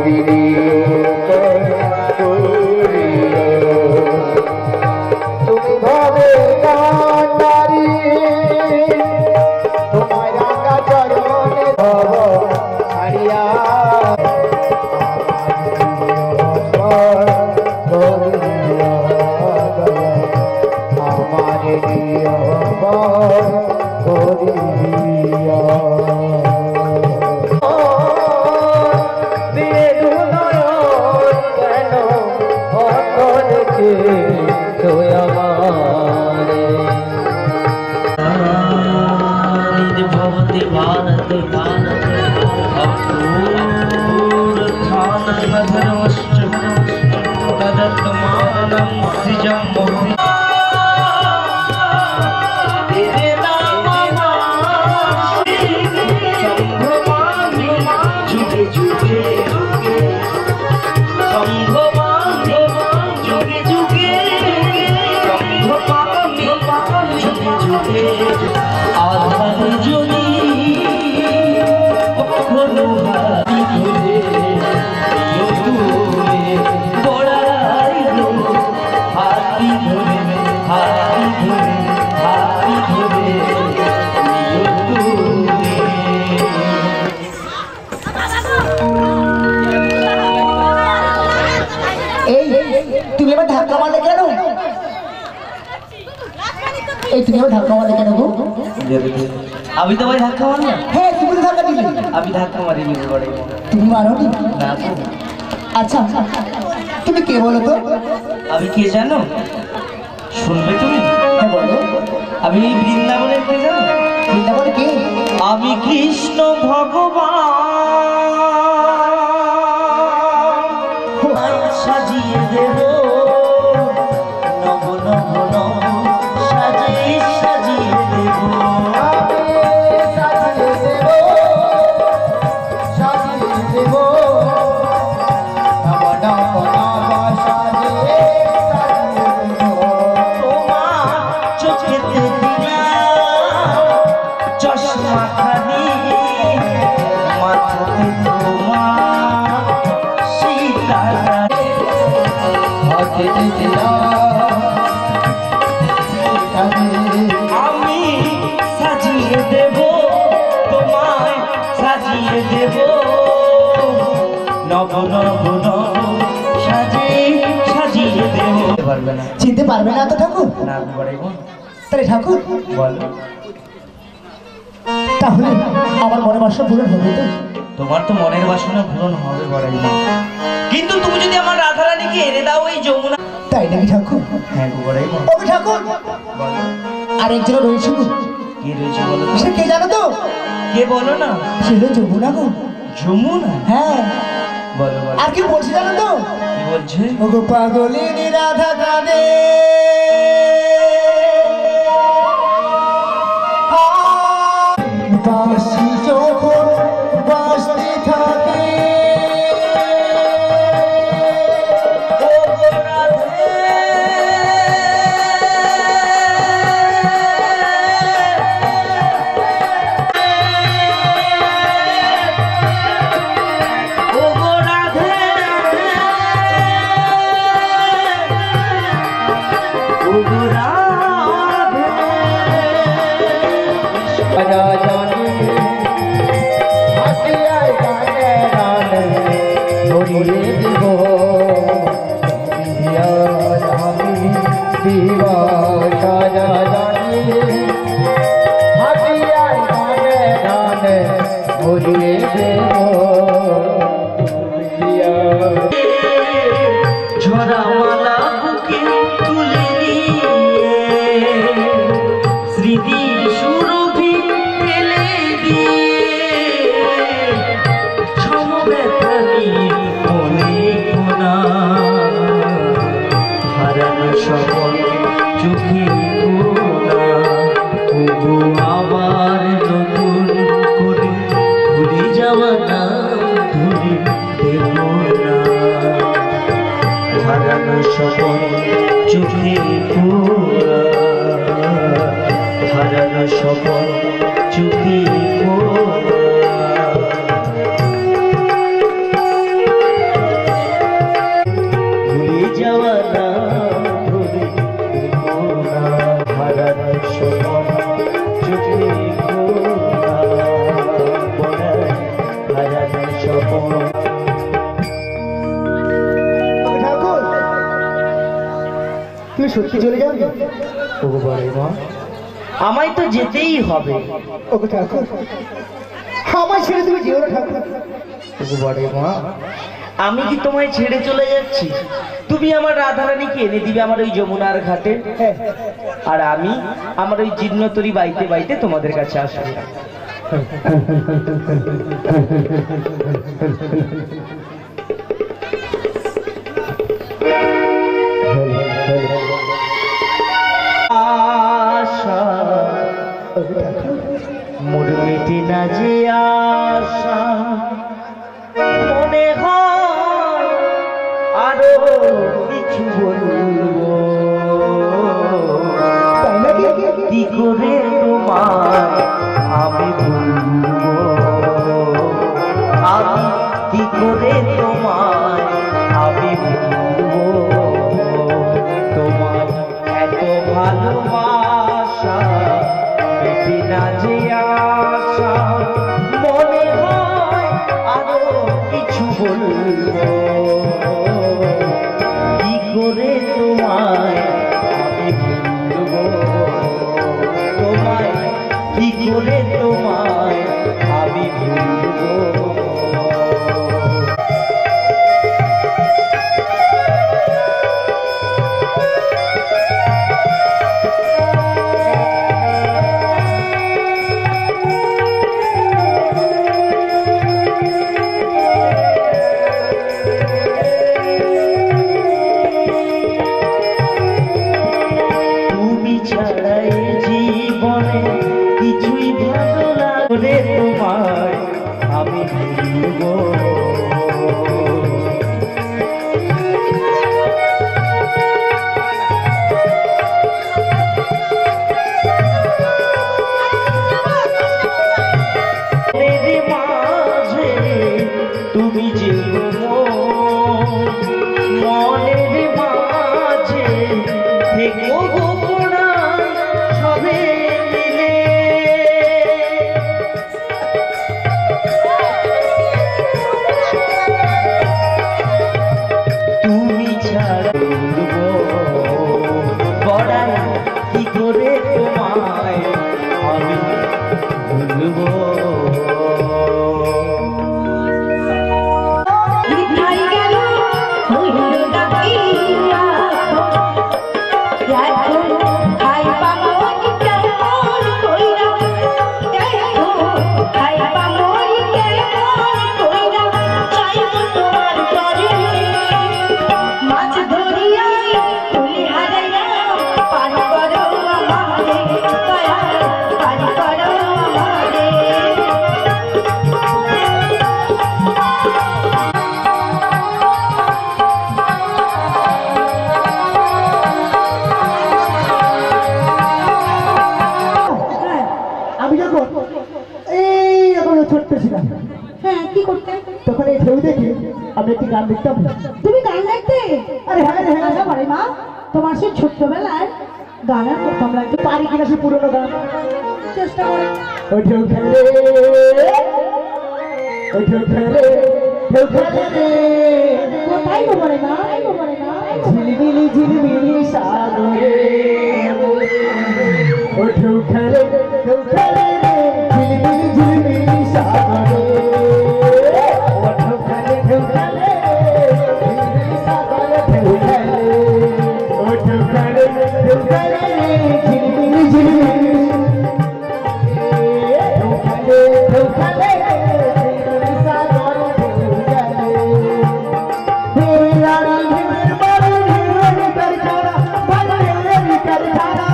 দিদি তুমি ভাবে কান্ডারি তোমার রাঙা চরণে ভব ছাড়িয়া আমার भवती भारत भारत तदत्मानं सिजं अभी तो भाई धक्का मारना है तुम धक्का दिले अभी धक्का मारी नहीं बड़े तुम मारो नहीं ना तो अच्छा तुम के बोलो तो अभी के जानो শুনবে তুমি হ্যাঁ বলো আমি বৃন্দাবনের কে জানো বৃন্দাবনের কে আমি কৃষ্ণ ভগবান সাজিয়ে দেব নব নব নব সাজিয়ে সাজিয়ে দেব আমি সাজিয়ে দেব তোমায় সাজিয়ে দেব নব নব নব সাজিয়ে সাজিয়ে দেব পারবে না চিনতে পারবে না তো ঠাকুর না বড়াইব তাহলে ঠাকুর বল তাহলে আমার মনের বাসনা পূরণ হবে তো তোমার তো মনের বাসনা পূরণ হবে বড়াইব কিন্তু তুমি যদি আমার রাধারানীকে এনে দাও এই যমুনা তাই নাকি ঠাকুর হ্যাঁ গো বড়াইব ও ঠাকুর বল আরেকজন রয়েছে গো কে রয়েছে বলো সে কে জানো তো কে বলো না সে হলো যমুনা গো যমুনা হ্যাঁ বলো বলো আর কি বলছি জানো তো কি বলছে ও গো পাগলিনী রাধা কাঁদে বাঁশি যখন বাঁশতে থাকে স্বপন। ঠাকুর তুমি সত্যি চলে যাবে? ওগো বড়াই মা, আমায় তো যেতেই হবে। ওগো ঠাকুর আমায় ছেড়ে তুমি যেও না ঠাকুর। ওগো বড়াই মা, আমি কি তোমায় ছেড়ে চলে যাচ্ছি? তুমি আমার রাধারানীকে এনে দিবে আমার ওই যমুনার ঘাটে, আর আমি আমার ওই জীর্ণতরি বাইতে বাইতে তোমাদের কাছে আসবো। আশা মোর মিটে না যে আশা, মনে হয় আরো কিছু বলবো, কি করে তোমায় আমি বলবো, আমি কি করে তোমায় আমি বলবো, তোমার এত ভালোবাসা মেটে না যে আশা, মনে হয় আরো কিছু বলবো, কি করে তোমায় আমি বলবো, তোমায় কি করে তোমায় আমি বলবো। কিছুই ভালো লাগে তোমায় আমি বলবো, মাঝে তুমি যে মনের মাঝে থেকো গোপনায় সবে মিলে, তুমি ছাড়া বড়াই কি করে তোমায় আমি ভুলবো। হ্যাঁ কি করতে? তখন এই ঢেউ দেখে আমি একটি গান লিখতাম। তুমি গান লিখতে? আরে হ্যাঁ হ্যাঁ আচ্ছা বলে মা, তোমার সেই ছোট্টবেলায় গান আর করতাম লাগতো, পারি কিনা সে পুরোনো গান। চেষ্টা করে। ওই ঢেউ খেলে ওই ঢেউ খেলে ঢেউ খেলে কোথায় গো বলে মা? বলে মা ঝিলমিলি ঝিলমিলি সাগরে, ওই ঢেউ খেলে ঝিলমিলি ঝিলমিলি সাগরে, ও ঢেউ খেলে ঝিলমিলি সাগরে, ঢেউ খেলে ও ঢেউ খেলে ঝিলমিলি ঝিলমিলি, ঢেউ খেলে ঝিলমিলি সাগরে, ঢেউ খেলে मेरी रानी मेरे बारे में कर खाना, बारे में कर खाना,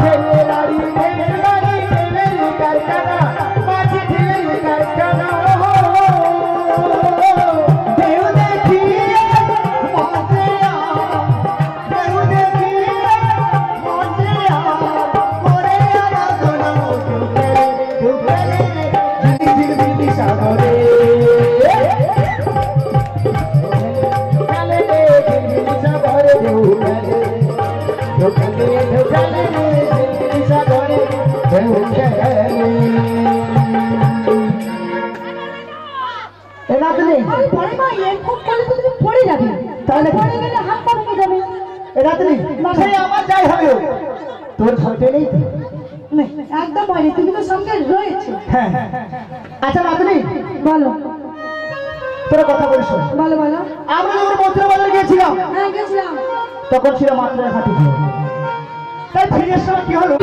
मेरी রাতনি আমি পরে মা এরকম করলে তো তুমি পড়ে যাবে, তাহলে কি? পড়ে গেলে হাত পা ভেঙে যাবে। এ রাতনি সেই আমার যাই হবে হোক, তোর ভয়টা নেই তো? না, একদম ভয় নেই, তুমি তো সঙ্গে রয়েছে। হ্যাঁ আচ্ছা রাতনি বলো তোরা কথা বলিস শোন। বলো বলো। আমরা যখন মথুরা বাজার গিয়েছিলাম হ্যাঁ গেছিলাম। তখন ছিল মাত্র 1 হাঁটু ঝোল। তাই ফিরে সময় কি হলো?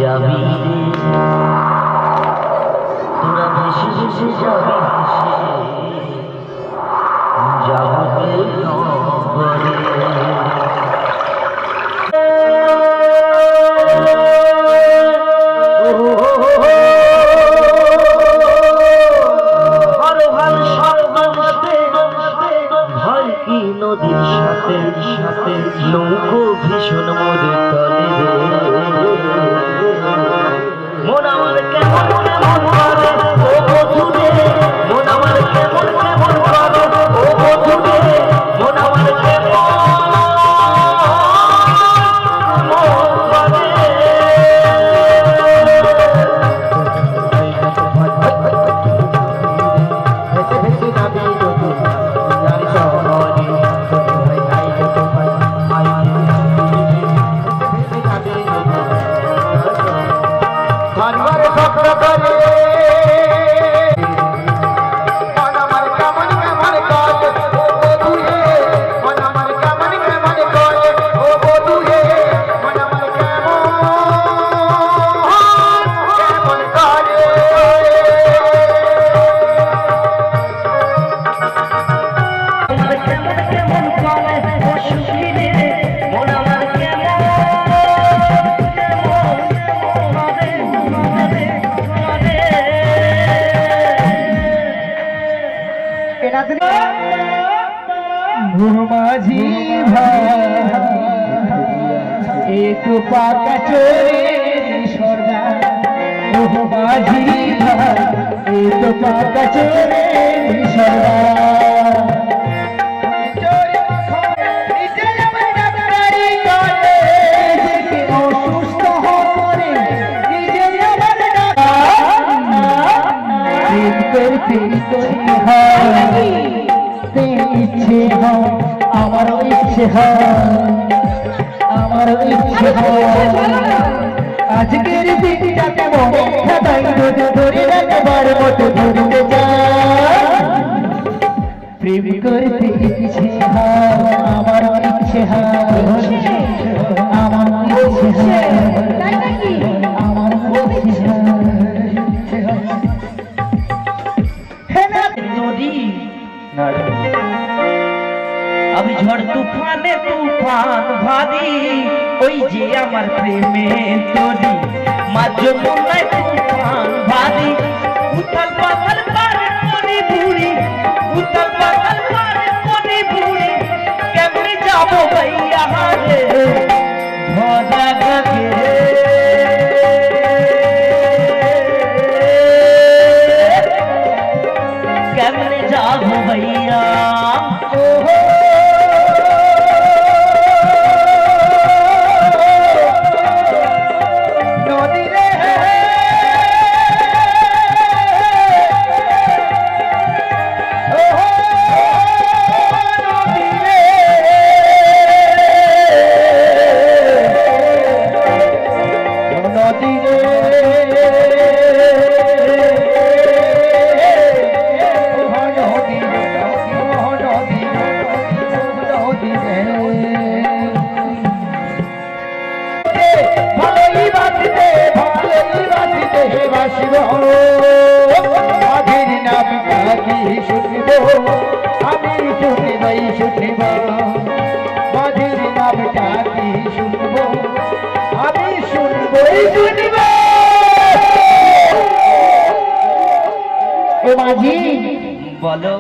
যাবি তোরা বেশি বেশি যাবি নদীর সাথে সাথে নৌকো ভীষণ মোদের তলে রে মন আমার কেমন কেমন করে ও বধুরে মন আমার কেমন কেমন করে ও বধুরে মন আমার কেমন মাঝি একটু পাকা চোরের সর্দার ও মাঝি একটু পাকা চোরের সর্দার অসুস্থ হয়ে করতে ইচ্ছে হয় আমারও ইচ্ছে হয় আমারও ইচ্ছে হয় আজকের দিনটা কেমন খাতায় নদী ধরে রাখবার মতো ধরতে যায় প্রেম করতে ইচ্ছে হয় আমারও ইচ্ছে হয় আমারও ইচ্ছে হয় আমারও ইচ্ছে নদী আমি ঝড় তুফানে তুফান ভাবি ওই যে আমার প্রেমে তরি মাঝ মনে তুফান ভাবি উতাল পাতাল পারে কোনি বুড়ি উতাল পাতাল পারে কোনি বুড়ি কেমনে যাবো ভাইয়া রে ভরা গাগে কেমনে যাবো ভাইয়া মাঝি বলো